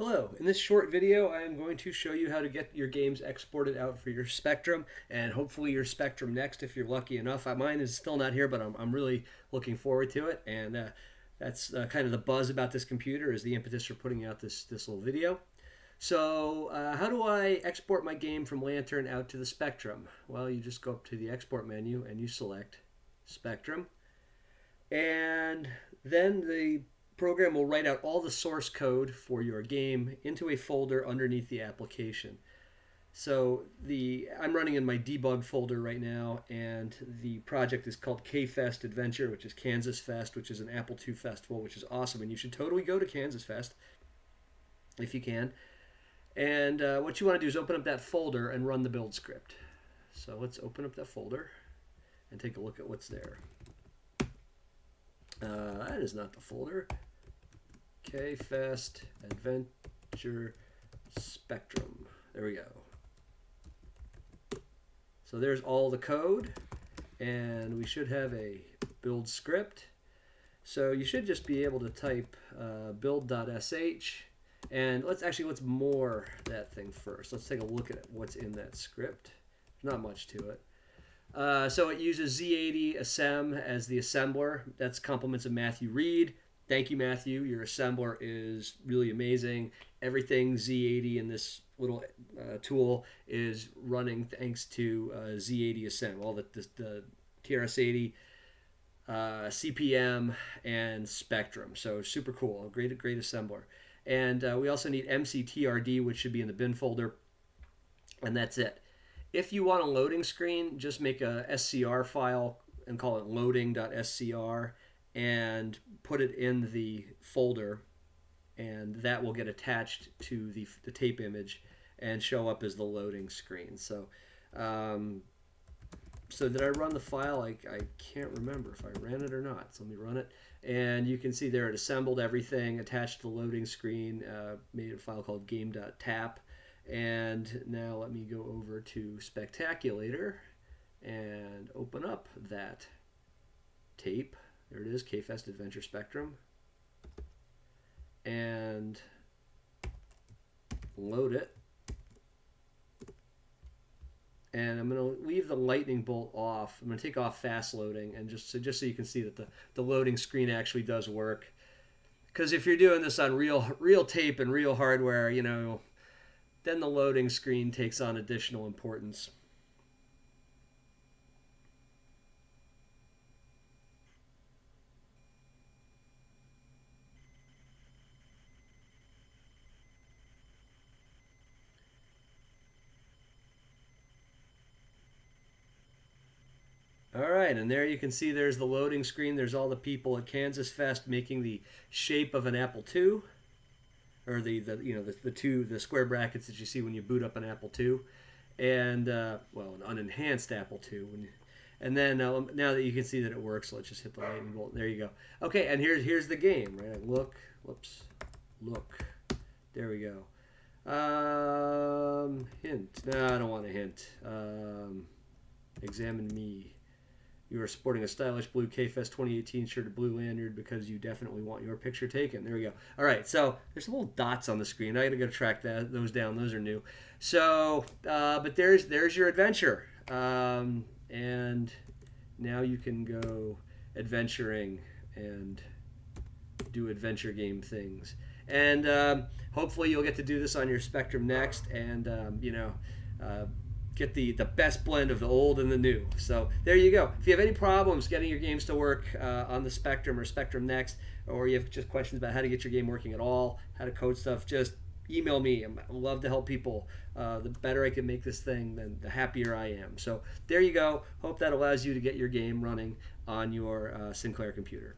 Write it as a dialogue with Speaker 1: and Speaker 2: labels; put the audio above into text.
Speaker 1: Hello, in this short video I am going to show you how to get your games exported out for your Spectrum and hopefully your Spectrum Next if you're lucky enough. Mine is still not here, but I'm really looking forward to it, and that's kind of the buzz about this computer is the impetus for putting out this little video. So how do I export my game from Lantern out to the Spectrum? Well, you just go up to the export menu and you select Spectrum, and then the program will write out all the source code for your game into a folder underneath the application. So I'm running in my debug folder right now, and the project is called K-Fest Adventure, which is Kansas Fest, which is an Apple II festival, which is awesome, and you should totally go to Kansas Fest if you can. And what you want to do is open up that folder and run the build script. So let's open up that folder and take a look at what's there. That is not the folder. K-Fest Adventure Spectrum. There we go. So there's all the code, and we should have a build script. So you should just be able to type build.sh, and let's more that thing first. Let's take a look at what's in that script. There's not much to it. So it uses Z80 Assemb as the assembler. That's compliments of Matthew Reed. Thank you, Matthew. Your assembler is really amazing. Everything Z80 in this little tool is running thanks to Z80 Assemb. All the TRS-80, CPM, and Spectrum. So super cool. A great assembler. And we also need MCTRD, which should be in the bin folder. And that's it. If you want a loading screen, just make a SCR file and call it loading.scr and put it in the folder, and that will get attached to the tape image and show up as the loading screen. So so did I run the file? I can't remember if I ran it or not. So let me run it, and you can see there it assembled everything, attached the loading screen, made a file called game.tap. And now let me go over to Spectaculator and open up that tape. There it is, K-Fest Adventure Spectrum. And load it. And I'm going to leave the lightning bolt off. I'm going to take off fast loading, and just so you can see that the loading screen actually does work. Because if you're doing this on real tape and real hardware, you know, then the loading screen takes on additional importance. All right, and there you can see there's the loading screen. There's all the people at Kansas Fest making the shape of an Apple II, or the square brackets that you see when you boot up an Apple II, and well, an unenhanced Apple II. And then now that you can see that it works, let's just hit the lightning bolt. There you go. Okay, and here's the game. Right, look. There we go. Hint. No, I don't want a hint. Examine me. You are sporting a stylish blue K-Fest 2018 shirt, a blue lanyard, because you definitely want your picture taken. There we go. All right, so there's some little dots on the screen. I gotta track those down. Those are new. So, but there's your adventure, and now you can go adventuring and do adventure game things. And hopefully you'll get to do this on your Spectrum Next, and get the best blend of the old and the new. So there you go. If you have any problems getting your games to work on the Spectrum or Spectrum Next, or you have just questions about how to get your game working at all, how to code stuff, just email me. I love to help people. The better I can make this thing, then the happier I am. So there you go. Hope that allows you to get your game running on your Sinclair computer.